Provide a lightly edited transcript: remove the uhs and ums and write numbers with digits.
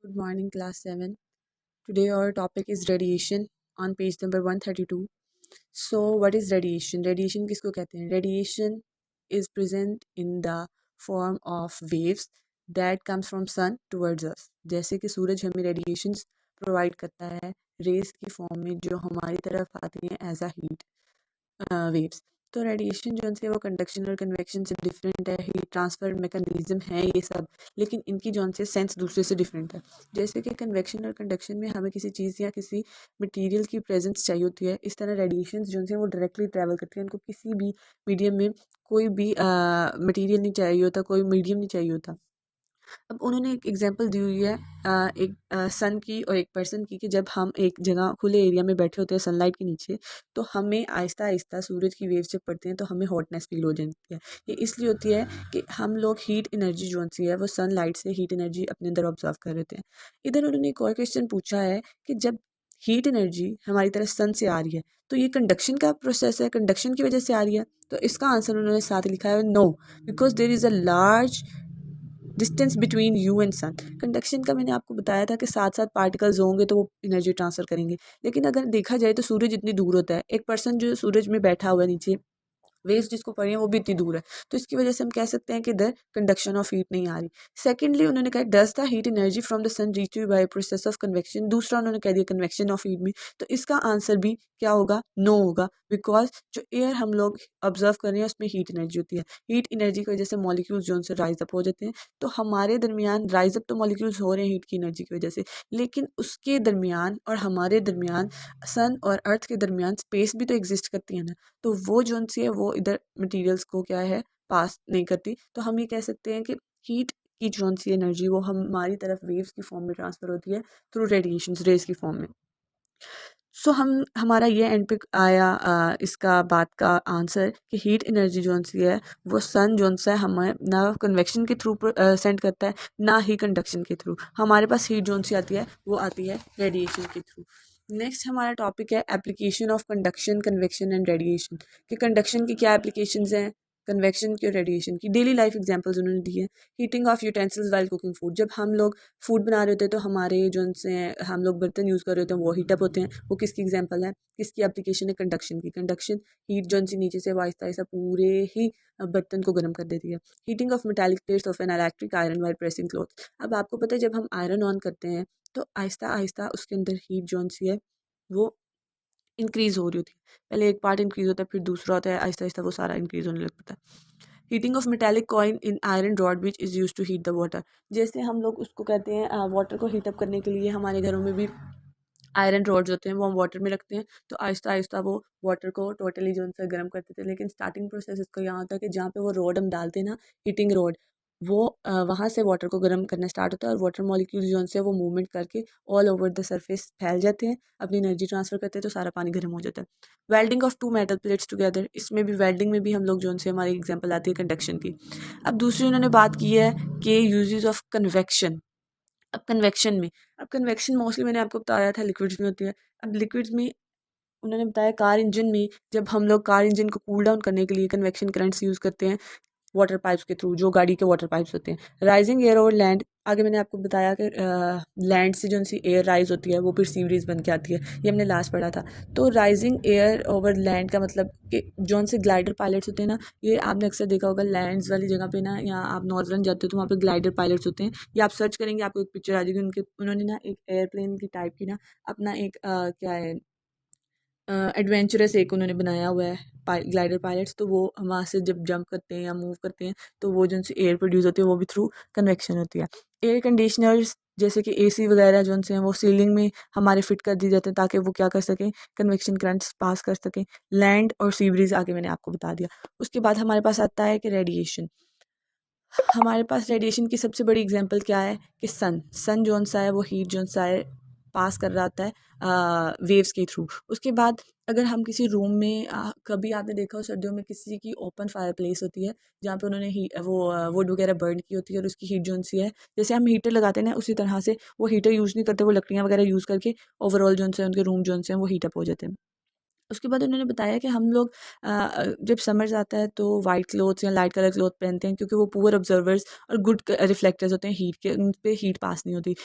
Good morning, class 7. Today our topic is radiation on page number 132. So, what is radiation? Radiation किसको कहते हैं? Radiation is present in the form of waves that comes from sun towards us. जैसे कि सूरज हमें radiations provide करता है rays की form में जो हमारी तरफ आती हैं as a heat waves. तो रेडिएशन जो है वो कंडक्शन और कन्वेक्शन से डिफरेंट है, हीट ट्रांसफर मैकेनिज्म है ये सब, लेकिन इनकी जो से सेंस दूसरे से डिफरेंट है। जैसे कि कन्वेक्शन और कंडक्शन में हमें किसी चीज़ या किसी मटेरियल की प्रेजेंस चाहिए होती है, इस तरह रेडिएशन जो है वो डायरेक्टली ट्रैवल करती है, उनको किसी भी मीडियम में कोई भी मटेरियल नहीं चाहिए होता, कोई मीडियम नहीं चाहिए होता। अब उन्होंने एक एग्जांपल दी हुई है एक सन की और एक पर्सन की, कि जब हम एक जगह खुले एरिया में बैठे होते हैं सनलाइट के नीचे, तो हमें आहिस्ता आहिस्ता सूरज की वेव्स जब पड़ती हैं तो हमें हॉटनेस फील हो जाती है। ये इसलिए होती है कि हम लोग हीट एनर्जी जो सी है वो सनलाइट से हीट एनर्जी अपने अंदर ऑब्जर्व कर रहे हैं। इधर उन्होंने एक और क्वेश्चन पूछा है कि जब हीट एनर्जी हमारी तरफ सन से आ रही है तो ये कंडक्शन का प्रोसेस है, कंडक्शन की वजह से आ रही है। तो इसका आंसर उन्होंने साथ लिखा है no, because there is a large distance between you and sun. Conduction का मैंने आपको बताया था कि साथ साथ पार्टिकल्स होंगे तो वो एनर्जी ट्रांसफर करेंगे, लेकिन अगर देखा जाए तो सूरज इतनी दूर होता है, एक पर्सन जो सूरज में बैठा हुआ है नीचे, वेव्स जिसको पड़ी है वो भी इतनी दूर है, तो इसकी वजह से हम कह सकते हैं कि इधर कंडक्शन ऑफ हीट नहीं आ रही। सेकेंडली उन्होंने कहा does the heat energy from the sun reach you by process of convection. दूसरा उन्होंने कह दिया कन्वेक्शन ऑफ हीट में, तो इसका आंसर भी क्या होगा? नो होगा, बिकॉज जो एयर हम लोग ऑब्जर्व कर रहे हैं उसमें हीट एनर्जी होती है। हीट एनर्जी की वजह से मॉलिक्यूल्स जो उनसे राइज अप हो जाते हैं, तो हमारे दरमियान राइज अप तो मॉलिक्यूल्स हो रहे हैं हीट की एनर्जी की वजह से, लेकिन उसके दरमियान और हमारे दरमियान, सन और अर्थ के दरमियान स्पेस भी तो एग्जिस्ट करती है ना, तो वो जो सी है वो इधर मटेरियल्स को क्या है पास नहीं करती। तो हम ये कह सकते हैं कि हीट की जो सी एनर्जी वो हमारी तरफ वेव्स की फॉर्म में ट्रांसफर होती है थ्रू रेडिएशन रेज की फॉर्म में। सो हम हमारा ये एंड पे आया इसका बात का आंसर कि हीट एनर्जी जो सी है वो सन जो सा है हमें ना कन्वेक्शन के थ्रू सेंड करता है ना ही कंडक्शन के थ्रू। हमारे पास हीट जो सी आती है वो आती है रेडिएशन के थ्रू। नेक्स्ट हमारा टॉपिक है application of conduction, convection and radiation, कि कंडक्शन की क्या एप्लीकेशंस हैं, कन्वेक्शन की और रेडिएशन की। डेली लाइफ एग्जांपल्स उन्होंने दी है। Heating of utensils while cooking food, जब हम लोग फूड बना रहे होते हैं तो हमारे जो से हम लोग बर्तन यूज़ कर रहे होते हैं वो हीटअप होते हैं, वो किसकी एग्जांपल है, किसकी एप्लीकेशन है? कंडक्शन की। कंडक्शन हीट जो सी नीचे से आहिस्ता आहिस्ता पूरे ही बर्तन को गर्म कर देती है। Heating of metallic plates of an electric iron while pressing cloth, अब आपको पता है जब हम आयरन ऑन करते हैं तो आहिस्ता आहिस्ता उसके अंदर हीट जो सी है वो इंक्रीज हो रही होती है। पहले एक पार्ट इंक्रीज होता है, फिर दूसरा होता है, आहिस्ता आहिस्ता वो सारा इंक्रीज होने लगता है। Heating of metallic coin in iron rod which is use to heat the water, जैसे हम लोग उसको कहते हैं वाटर को हीटअप करने के लिए हमारे घरों में भी आयरन रॉड्स होते हैं वो हम वाटर में रखते हैं, तो आहिस्ता आहिस्ता वो वाटर को टोटली जो उनसे गर्म करते थे। लेकिन स्टार्टिंग प्रोसेस इसका यहाँ होता है कि जहाँ पे वो रॉड हम डालते हैं ना, हीटिंग रॉड, वो वहाँ से वाटर को गर्म करना स्टार्ट होता है और वाटर मॉलिक्यूल जो उनसे वो मूवमेंट करके ऑल ओवर द सरफेस फैल जाते हैं, अपनी एनर्जी ट्रांसफर करते हैं, तो सारा पानी गर्म हो जाता है। Welding of two metal plates together, इसमें भी वेल्डिंग में भी हम लोग जो उनसे हमारी एग्जाम्पल आती है कंडक्शन की। अब दूसरी उन्होंने बात की है कि यूजेस ऑफ कन्वेक्शन। अब कन्वेक्शन मोस्टली मैंने आपको बताया था लिक्विड्स में होती है। अब लिक्विड्स में उन्होंने बताया कार इंजन में, जब हम लोग कार इंजन को कूल डाउन करने के लिए कन्वेक्शन करंट्स यूज़ करते हैं वाटर पाइप्स के थ्रू, जो गाड़ी के वाटर पाइप्स होते हैं। राइजिंग एयर ओवर लैंड, आगे मैंने आपको बताया कि लैंड से जो सी एयर राइज होती है वो फिर सी ब्रीज बन के आती है, ये हमने लास्ट पढ़ा था। तो राइजिंग एयर ओवर लैंड का मतलब कि जो से ग्लाइडर पायलट्स होते हैं ना, ये आपने अक्सर देखा होगा लैंड्स वाली जगह पे ना, या आप नॉर्दर्न जाते हो तो वहाँ पे ग्लाइडर पायलट्स होते हैं, या आप सर्च करेंगे आपको एक पिक्चर आ जाएगी उनके। उन्होंने ना एक एयरप्लेन की टाइप की ना अपना एक क्या है एडवेंचरस एक उन्होंने बनाया हुआ है ग्लाइडर पायलट्स, तो वो वहाँ से जब जंप करते हैं या मूव करते हैं तो वो जो उनसे एयर प्रोड्यूस होती है वो भी थ्रू कन्वेक्शन होती है। एयर कंडीशनर्स जैसे कि एसी वगैरह जो उनसे हैं वो सीलिंग में हमारे फिट कर दी जाते हैं ताकि वो क्या कर सकें, कन्वेक्शन करंट्स पास कर सकें। लैंड और सी ब्रीज आगे मैंने आपको बता दिया। उसके बाद हमारे पास आता है कि रेडिएशन। हमारे पास रेडिएशन की सबसे बड़ी एग्जांपल क्या है कि सन जोन सा है वो हीट जोन सा है पास कर रहा होता है वेव्स के थ्रू। उसके बाद अगर हम किसी रूम में कभी आपने देखा हो सर्दियों में किसी की ओपन फायर प्लेस होती है जहाँ पे उन्होंने वो वुड वगैरह बर्न की होती है और उसकी हीट जोन सी है, जैसे हम हीटर लगाते हैं ना उसी तरह से वो हीटर यूज़ नहीं करते, वो लकड़ियाँ वगैरह यूज़ करके ओवरऑल जोन से उनके रूम जोन से वो हीटअप हो जाते हैं। उसके बाद उन्होंने बताया कि हम लोग जब समर्स आता है तो वाइट क्लोथ्स या लाइट कलर क्लोथ पहनते हैं क्योंकि वो पुअर ऑब्जर्वर्स और गुड रिफ्लेक्टर्स होते हैं हीट के, उन पे हीट पास नहीं होती।